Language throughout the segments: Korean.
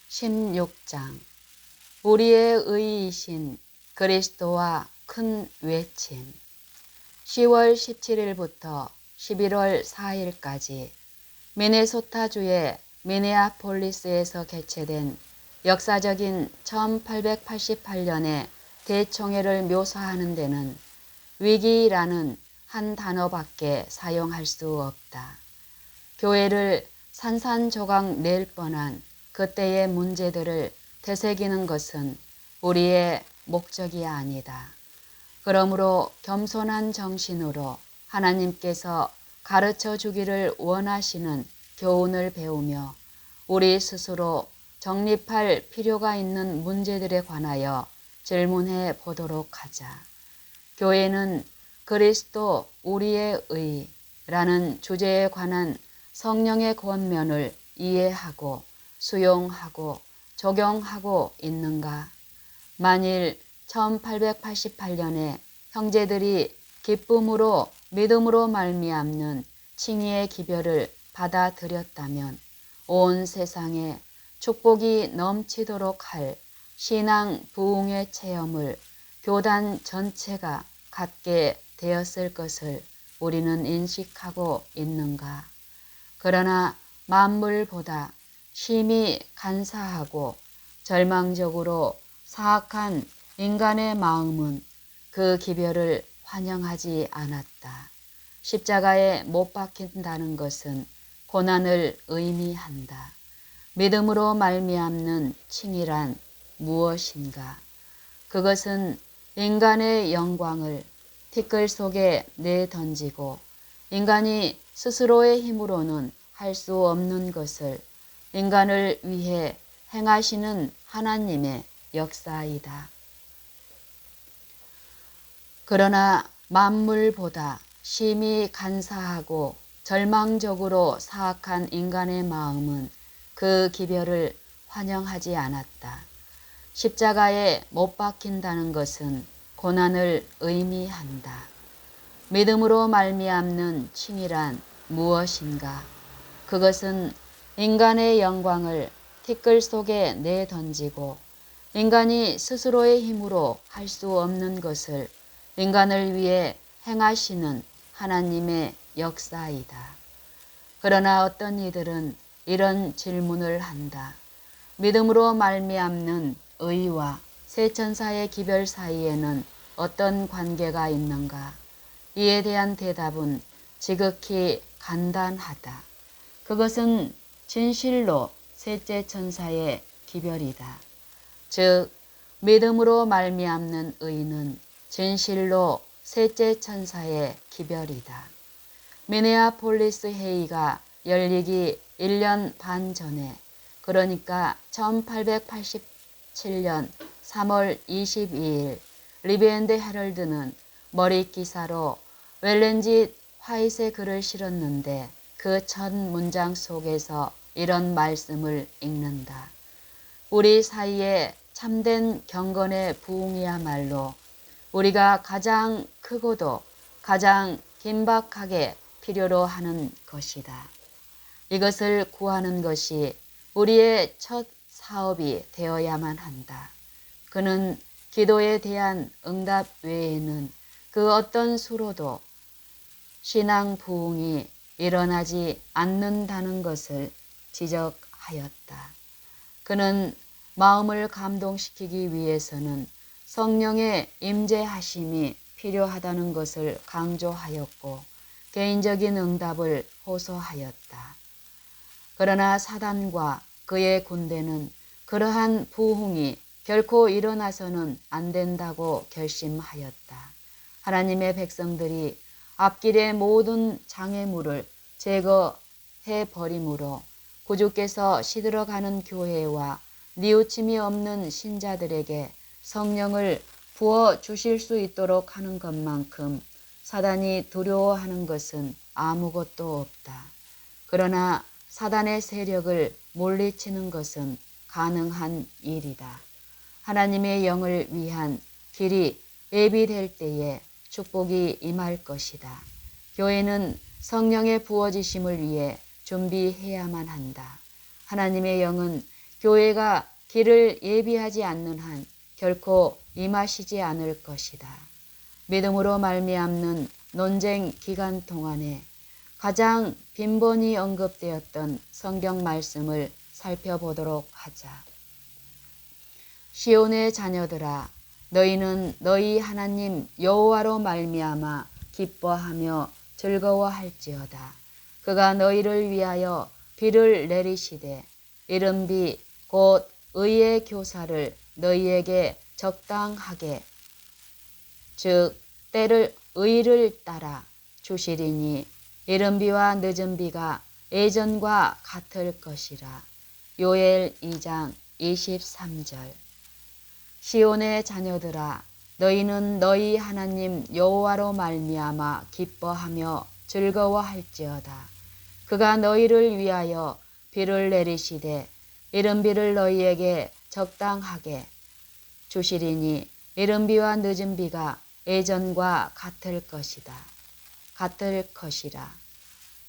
16장 우리의 의이신 그리스도와 큰 외침 10월 17일부터 11월 4일까지 미네소타주의 미네아폴리스에서 개최된 역사적인 1888년의 대총회를 묘사하는 데는 위기라는 한 단어밖에 사용할 수 없다. 교회를 산산조각 낼 뻔한 그때의 문제들을 되새기는 것은 우리의 목적이 아니다. 그러므로 겸손한 정신으로 하나님께서 가르쳐 주기를 원하시는 교훈을 배우며 우리 스스로 정립할 필요가 있는 문제들에 관하여 질문해 보도록 하자. 교회는 그리스도 우리의 의라는 주제에 관한 성령의 권면을 이해하고 수용하고 적용하고 있는가? 만일 1888년에 형제들이 기쁨으로 믿음으로 말미암는 칭의의 기별을 받아들였다면 온 세상에 축복이 넘치도록 할 신앙 부흥의 체험을 교단 전체가 갖게 되었을 것을 우리는 인식하고 있는가? 그러나 만물보다 심히 간사하고 절망적으로 사악한 인간의 마음은 그 기별을 환영하지 않았다. 십자가에 못 박힌다는 것은 고난을 의미한다. 믿음으로 말미암는 칭의란 무엇인가? 그것은 인간의 영광을 티끌 속에 내던지고 인간이 스스로의 힘으로는 할 수 없는 것을 인간을 위해 행하시는 하나님의 역사이다. 그러나 만물보다 심히 간사하고 절망적으로 사악한 인간의 마음은 그 기별을 환영하지 않았다. 십자가에 못 박힌다는 것은 고난을 의미한다. 믿음으로 말미암는 칭의란 무엇인가? 그것은 인간의 영광을 티끌 속에 내던지고 인간이 스스로의 힘으로 할 수 없는 것을 인간을 위해 행하시는 하나님의 역사이다. 그러나 어떤 이들은 이런 질문을 한다. 믿음으로 말미암는 의와 새 천사의 기별 사이에는 어떤 관계가 있는가? 이에 대한 대답은 지극히 간단하다. 그것은 진실로 셋째 천사의 기별이다. 즉 믿음으로 말미암는 의는 진실로 셋째 천사의 기별이다. 미네아폴리스 회의가 열리기 1년 반 전에, 그러니까 1887년 3월 22일 리비엔드 헤럴드는 머릿 기사로 웰렌지 화이트의 글을 실었는데 그 첫 문장 속에서 이런 말씀을 읽는다. 우리 사이에 참된 경건의 부흥이야말로 우리가 가장 크고도 가장 긴박하게 필요로 하는 것이다. 이것을 구하는 것이 우리의 첫 사업이 되어야만 한다. 그는 기도에 대한 응답 외에는 그 어떤 수로도 신앙 부흥이 일어나지 않는다는 것을 지적하였다. 그는 마음을 감동시키기 위해서는 성령의 임재하심이 필요하다는 것을 강조하였고 개인적인 응답을 호소하였다. 그러나 사단과 그의 군대는 그러한 부흥이 결코 일어나서는 안 된다고 결심하였다. 하나님의 백성들이 앞길의 모든 장애물을 제거해 버림으로 구주께서 시들어가는 교회와 뉘우침이 없는 신자들에게 성령을 부어 주실 수 있도록 하는 것만큼 사단이 두려워하는 것은 아무것도 없다. 그러나 사단의 세력을 물리치는 것은 가능한 일이다. 하나님의 영을 위한 길이 예비될 때에 축복이 임할 것이다. 교회는 성령의 부어지심을 위해 준비해야만 한다. 하나님의 영은 교회가 길을 예비하지 않는 한 결코 임하시지 않을 것이다. 믿음으로 말미암는 논쟁 기간 동안에 가장 빈번히 언급되었던 성경 말씀을 살펴보도록 하자. 시온의 자녀들아, 너희는 너희 하나님 여호와로 말미암아 기뻐하며 즐거워할지어다. 그가 너희를 위하여 비를 내리시되 이른 비 곧 의의 교사를 너희에게 적당하게 즉 때를 의를 따라 주시리니 이른 비와 늦은 비가 예전과 같을 것이라. 요엘 2장 23절. 시온의 자녀들아, 너희는 너희 하나님 여호와로 말미암아 기뻐하며 즐거워할지어다. 그가 너희를 위하여 비를 내리시되 이른 비를 너희에게 적당하게 주시리니 이른 비와 늦은 비가 예전과 같을 것이라.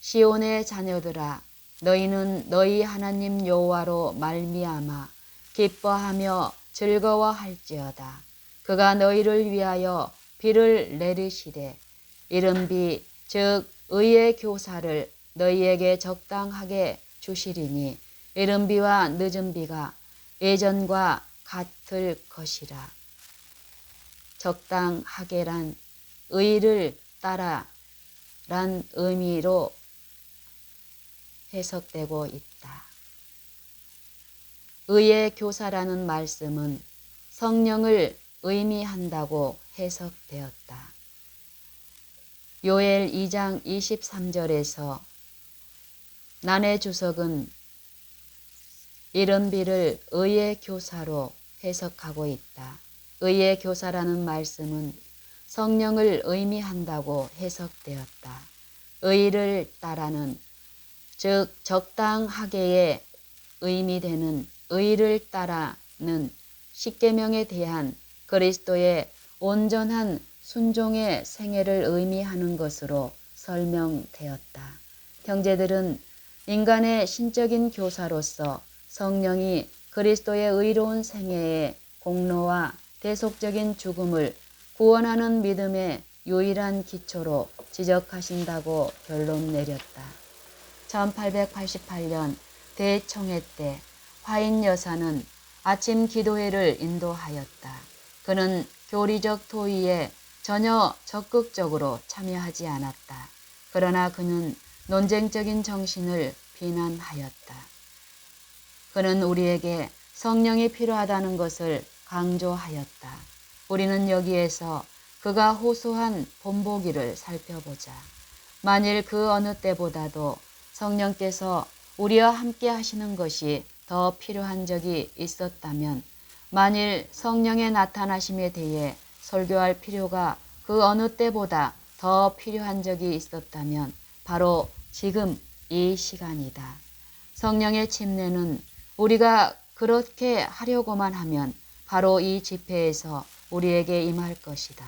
시온의 자녀들아, 너희는 너희 하나님 여호와로 말미암아 기뻐하며 즐거워할지어다. 그가 너희를 위하여 비를 내리시되 이른 비 즉 의의 교사를 너희에게 적당하게 주시리니 이른 비와 늦은 비가 예전과 같을 것이라. 적당하게란 의를 따라란 의미로 해석되고 있다. 의의 교사라는 말씀은 성령을 의미한다고 해석되었다. 요엘 2장 23절에서 난의 주석은 이른 비를 의의 교사로 해석하고 있다. 의의 교사라는 말씀은 성령을 의미한다고 해석되었다. 의를 따라는 즉 적당하게의 의미되는 의를 따라는 십계명에 대한 그리스도의 온전한 순종의 생애를 의미하는 것으로 설명되었다. 형제들은 인간의 신적인 교사로서 성령이 그리스도의 의로운 생애의 공로와 대속적인 죽음을 구원하는 믿음의 유일한 기초로 지적하신다고 결론 내렸다. 1888년 대총회 때 화인 여사는 아침 기도회를 인도하였다. 그는 교리적 토의에 전혀 적극적으로 참여하지 않았다. 그러나 그는 논쟁적인 정신을 비난하였다. 그는 우리에게 성령이 필요하다는 것을 강조하였다. 우리는 여기에서 그가 호소한 본보기를 살펴보자. 만일 그 어느 때보다도 성령께서 우리와 함께 하시는 것이 더 필요한 적이 있었다면, 만일 성령의 나타나심에 대해 설교할 필요가 그 어느 때보다 더 필요한 적이 있었다면 바로 지금 이 시간이다. 성령의 침례는 우리가 그렇게 하려고만 하면 바로 이 집회에서 우리에게 임할 것이다.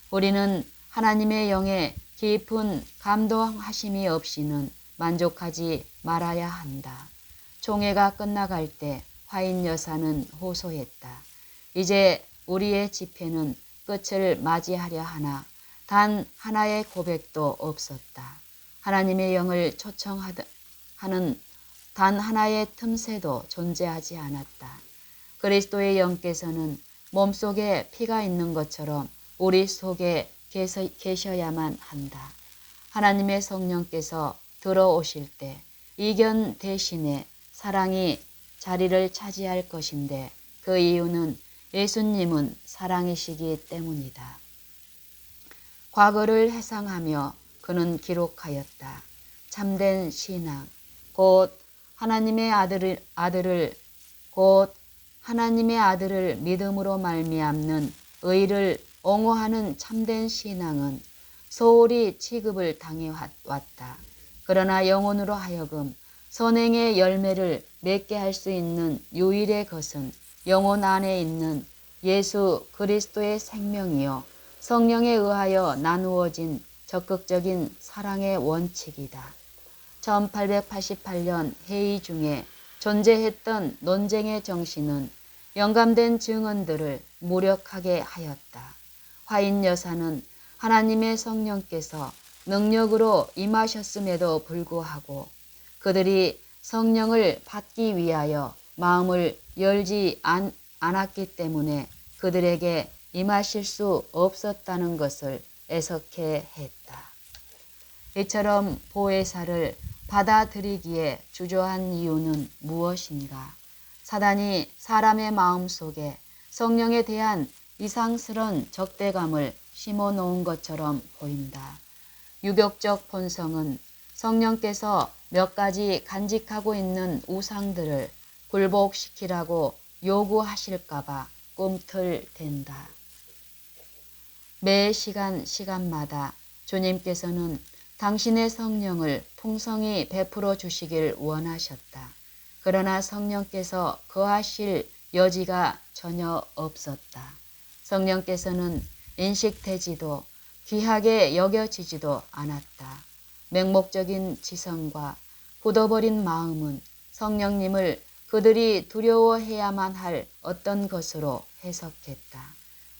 우리는 하나님의 영의 깊은 감동하심이 없이는 만족하지 말아야 한다. 총회가 끝나갈 때 화인 여사는 호소했다. 이제 우리의 집회는 끝을 맞이하려 하나 단 하나의 고백도 없었다. 하나님의 영을 초청하는 단 하나의 틈새도 존재하지 않았다. 그리스도의 영께서는 몸속에 피가 있는 것처럼 우리 속에 계셔야만 한다. 하나님의 성령께서 들어오실 때 이견 대신에 사랑이 자리를 차지할 것인데 그 이유는 예수님은 사랑이시기 때문이다. 과거를 회상하며 그는 기록하였다. 참된 신앙, 곧 하나님의 아들을 믿음으로 말미암는 의를 옹호하는 참된 신앙은 소홀히 취급을 당해왔다. 그러나 영혼으로 하여금 선행의 열매를 맺게 할 수 있는 유일의 것은 영혼 안에 있는 예수 그리스도의 생명이요 성령에 의하여 나누어진 적극적인 사랑의 원칙이다. 1888년 회의 중에 존재했던 논쟁의 정신은 영감된 증언들을 무력하게 하였다. 화인 여사는 하나님의 성령께서 능력으로 임하셨음에도 불구하고 그들이 성령을 받기 위하여 마음을 열지 않았기 때문에 그들에게 임하실 수 없었다는 것을 애석해 했다. 이처럼 보혜사를 받아들이기에 주저한 이유는 무엇인가? 사단이 사람의 마음속에 성령에 대한 이상스런 적대감을 심어놓은 것처럼 보인다. 유격적 본성은 성령께서 몇 가지 간직하고 있는 우상들을 굴복시키라고 요구하실까봐 꿈틀댄다. 매 시간마다 주님께서는 당신의 성령을 풍성히 베풀어 주시길 원하셨다. 그러나 성령께서 거하실 여지가 전혀 없었다. 성령께서는 인식되지도 귀하게 여겨지지도 않았다. 맹목적인 지성과 굳어버린 마음은 성령님을 그들이 두려워해야만 할 어떤 것으로 해석했다.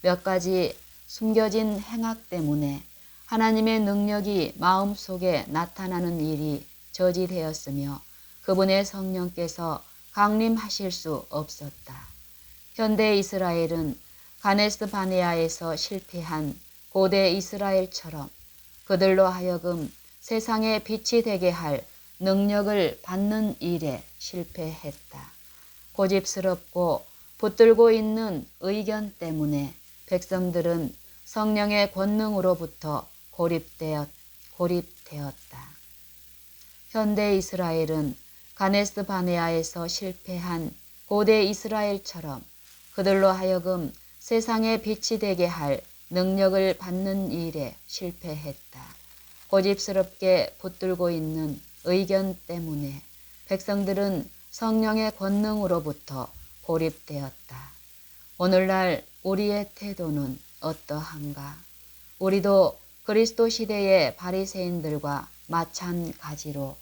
몇 가지 숨겨진 행악 때문에 하나님의 능력이 마음속에 나타나는 일이 저지되었으며 그분의 성령께서 강림하실 수 없었다. 현대 이스라엘은 가네스 바네아에서 실패한 고대 이스라엘처럼 그들로 하여금 세상에 빛이 되게 할 능력을 받는 일에 실패했다. 고집스럽고 붙들고 있는 의견 때문에 백성들은 성령의 권능으로부터 고립되었다. 현대 이스라엘은 가네스 바네아에서 실패한 고대 이스라엘처럼 그들로 하여금 세상에 빛이 되게 할 능력을 받는 일에 실패했다. 고집스럽게 붙들고 있는 의견 때문에 백성들은 성령의 권능으로부터 고립되었다. 오늘날 우리의 태도는 어떠한가? 우리도 그리스도 시대의 바리새인들과 마찬가지로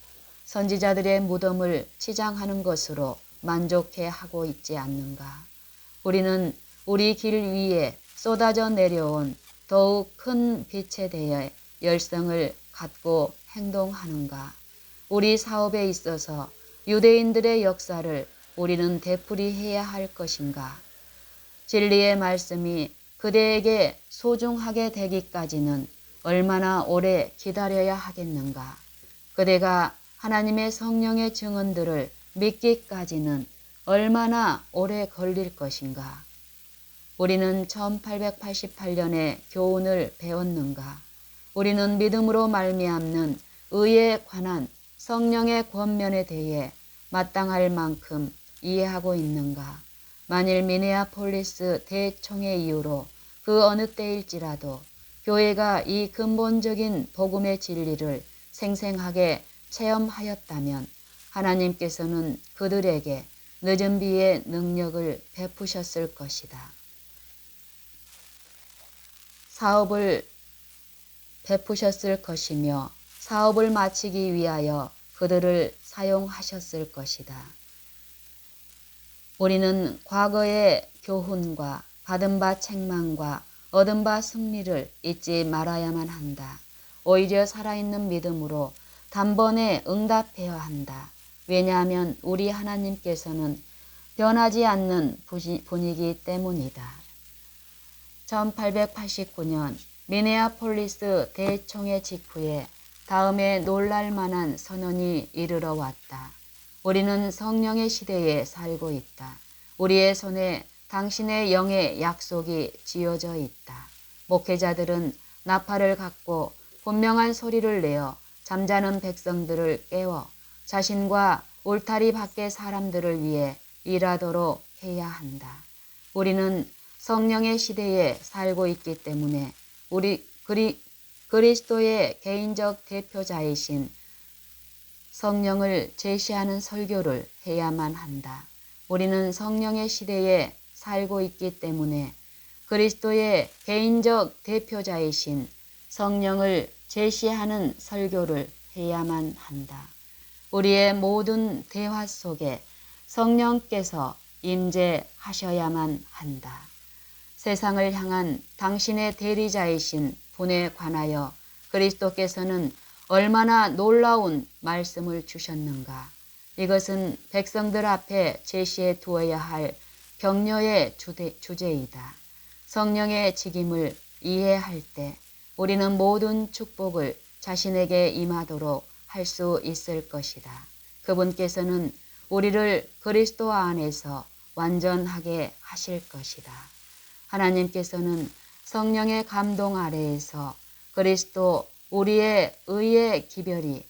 선지자들의 무덤을 치장하는 것으로 만족해 하고 있지 않는가? 우리는 우리 길 위에 쏟아져 내려온 더욱 큰 빛에 대해 열성을 갖고 행동하는가? 우리 사업에 있어서 유대인들의 역사를 우리는 되풀이해야 할 것인가? 진리의 말씀이 그대에게 소중하게 되기까지는 얼마나 오래 기다려야 하겠는가? 그대가 하나님의 성령의 증언들을 믿기까지는 얼마나 오래 걸릴 것인가? 우리는 1888년의 교훈을 배웠는가? 우리는 믿음으로 말미암는 의에 관한 성령의 권면에 대해 마땅할 만큼 이해하고 있는가? 만일 미네아폴리스 대총회 이후로 그 어느 때일지라도 교회가 이 근본적인 복음의 진리를 생생하게 체험하였다면 하나님께서는 그들에게 늦은 비의 능력을 베푸셨을 것이다. 사업을 베푸셨을 것이며 사업을 마치기 위하여 그들을 사용하셨을 것이다. 우리는 과거의 교훈과 받은 바 책망과 얻은 바 승리를 잊지 말아야만 한다. 오히려 살아있는 믿음으로 단번에 응답해야 한다. 왜냐하면 우리 하나님께서는 변하지 않는 분이기 때문이다. 1889년 미네아폴리스 대총회 직후에 다음에 놀랄 만한 선언이 이르러 왔다. 우리는 성령의 시대에 살고 있다. 우리의 손에 당신의 영의 약속이 쥐어져 있다. 목회자들은 나팔을 갖고 분명한 소리를 내어 잠자는 백성들을 깨워 자신과 울타리 밖의 사람들을 위해 일하도록 해야 한다. 우리는 성령의 시대에 살고 있기 때문에 그리스도의 개인적 대표자이신 성령을 제시하는 설교를 해야만 한다. 우리는 성령의 시대에 살고 있기 때문에 그리스도의 개인적 대표자이신 성령을 제시하는 설교를 해야만 한다. 우리의 모든 대화 속에 성령께서 임재하셔야만 한다. 세상을 향한 당신의 대리자이신 분에 관하여 그리스도께서는 얼마나 놀라운 말씀을 주셨는가. 이것은 백성들 앞에 제시해 두어야 할 격려의 주제이다. 성령의 직임을 이해할 때 우리는 모든 축복을 자신에게 임하도록 할 수 있을 것이다. 그분께서는 우리를 그리스도 안에서 완전하게 하실 것이다. 하나님께서는 성령의 감동 아래에서 그리스도 우리의 의의 기별이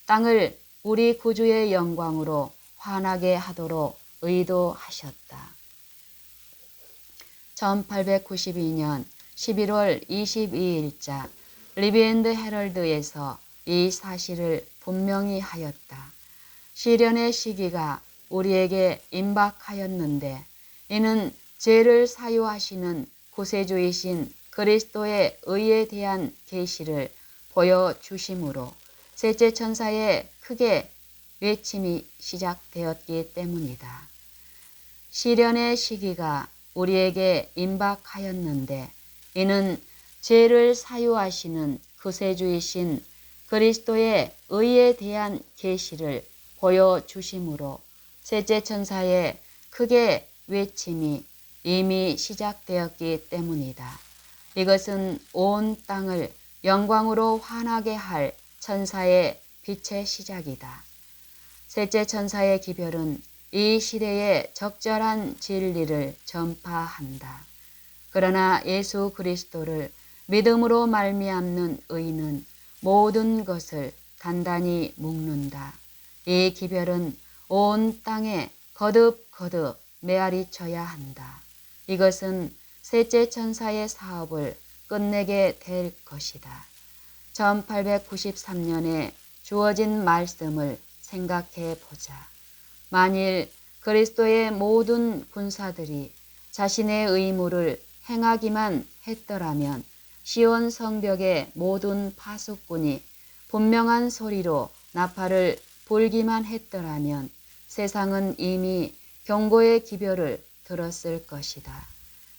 땅을 우리 구주의 영광으로 환하게 하도록 의도하셨다. 1892년 11월 22일자 리비앤드 헤럴드에서 이 사실을 분명히 하였다. 시련의 시기가 우리에게 임박하였는데 이는 죄를 사유하시는 구세주이신 그리스도의 의에 대한 계시를 보여주심으로 셋째 천사의 크게 외침이 시작되었기 때문이다. 시련의 시기가 우리에게 임박하였는데 이는 죄를 사유하시는 구세주이신 그리스도의 의에 대한 계시를 보여주심으로 셋째 천사의 크게 외침이 이미 시작되었기 때문이다. 이것은 온 땅을 영광으로 환하게 할 천사의 빛의 시작이다. 셋째 천사의 기별은 이 시대에 적절한 진리를 전파한다. 그러나 예수 그리스도를 믿음으로 말미암는 의는 모든 것을 단단히 묶는다. 이 기별은 온 땅에 거듭거듭 메아리쳐야 한다. 이것은 셋째 천사의 사업을 끝내게 될 것이다. 1893년에 주어진 말씀을 생각해 보자. 만일 그리스도의 모든 군사들이 자신의 의무를 행하기만 했더라면 시온 성벽의 모든 파수꾼이 분명한 소리로 나팔을 불기만 했더라면 세상은 이미 경고의 기별을 들었을 것이다.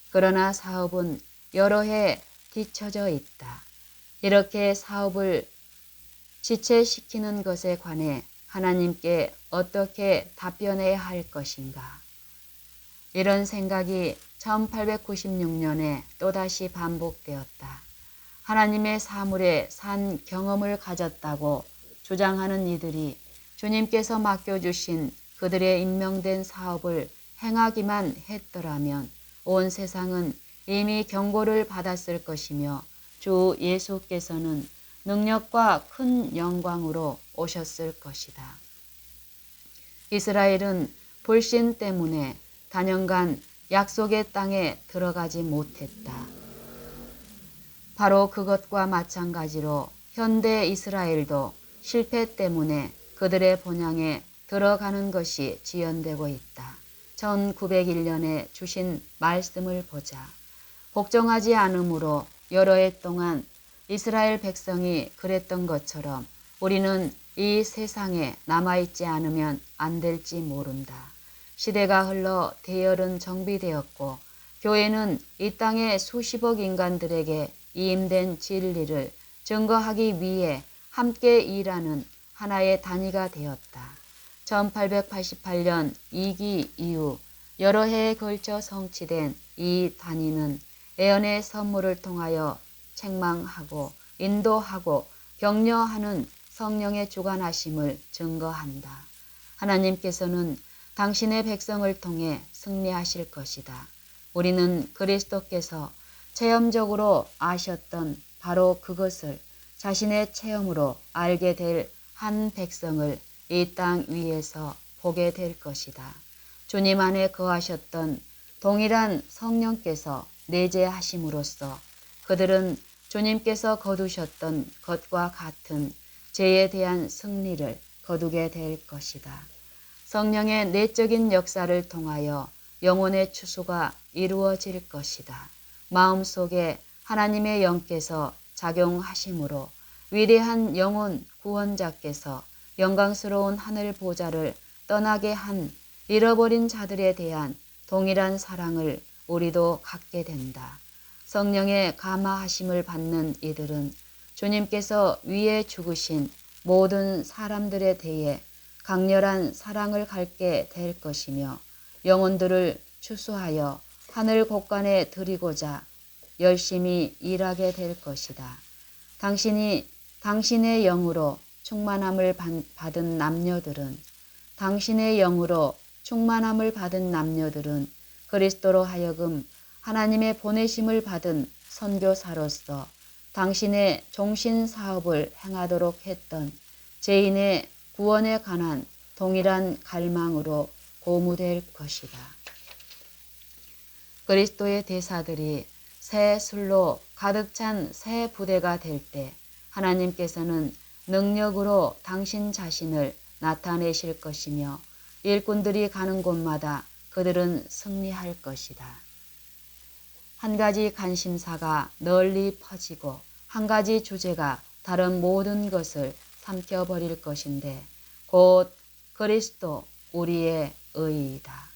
그러나 사업은 여러 해 뒤처져 있다. 이렇게 사업을 지체시키는 것에 관해 하나님께 어떻게 답변해야 할 것인가? 이런 생각이 1896년에 또다시 반복되었다. 하나님의 사물에 산 경험을 가졌다고 주장하는 이들이 주님께서 맡겨주신 그들의 임명된 사업을 행하기만 했더라면 온 세상은 이미 경고를 받았을 것이며 주 예수께서는 능력과 큰 영광으로 오셨을 것이다. 이스라엘은 불신 때문에 단연간 약속의 땅에 들어가지 못했다. 바로 그것과 마찬가지로 현대 이스라엘도 실패 때문에 그들의 본향에 들어가는 것이 지연되고 있다. 1901년에 주신 말씀을 보자. 복종하지 않으므로 여러 해 동안 이스라엘 백성이 그랬던 것처럼 우리는 이 세상에 남아있지 않으면 안 될지 모른다. 시대가 흘러 대열은 정비되었고 교회는 이 땅의 수십억 인간들에게 이임된 진리를 증거하기 위해 함께 일하는 하나의 단위가 되었다. 1888년 2기 이후 여러 해에 걸쳐 성취된 이 단위는 애언의 선물을 통하여 책망하고 인도하고 격려하는 성령의 주관하심을 증거한다. 하나님께서는 당신의 백성을 통해 승리하실 것이다. 우리는 그리스도께서 체험적으로 아셨던 바로 그것을 자신의 체험으로 알게 될 한 백성을 이 땅 위에서 보게 될 것이다. 주님 안에 거하셨던 동일한 성령께서 내재하심으로써 그들은 주님께서 거두셨던 것과 같은 죄에 대한 승리를 거두게 될 것이다. 성령의 내적인 역사를 통하여 영혼의 추수가 이루어질 것이다. 마음속에 하나님의 영께서 작용하심으로 위대한 영혼 구원자께서 영광스러운 하늘 보좌를 떠나게 한 잃어버린 자들에 대한 동일한 사랑을 우리도 갖게 된다. 성령의 감화하심을 받는 이들은 주님께서 위에 죽으신 모든 사람들에 대해 강렬한 사랑을 갖게 될 것이며 영혼들을 추수하여 하늘 곳간에 드리고자 열심히 일하게 될 것이다. 당신의 영으로 충만함을 받은 남녀들은 그리스도로 하여금 하나님의 보내심을 받은 선교사로서 당신의 종신 사업을 행하도록 했던 죄인의 구원에 관한 동일한 갈망으로 고무될 것이다. 그리스도의 대사들이 새 술로 가득 찬 새 부대가 될 때 하나님께서는 능력으로 당신 자신을 나타내실 것이며 일꾼들이 가는 곳마다 그들은 승리할 것이다. 한 가지 관심사가 널리 퍼지고 한 가지 주제가 다른 모든 것을 삼켜버릴 것인데 곧 그리스도 우리의 의이다.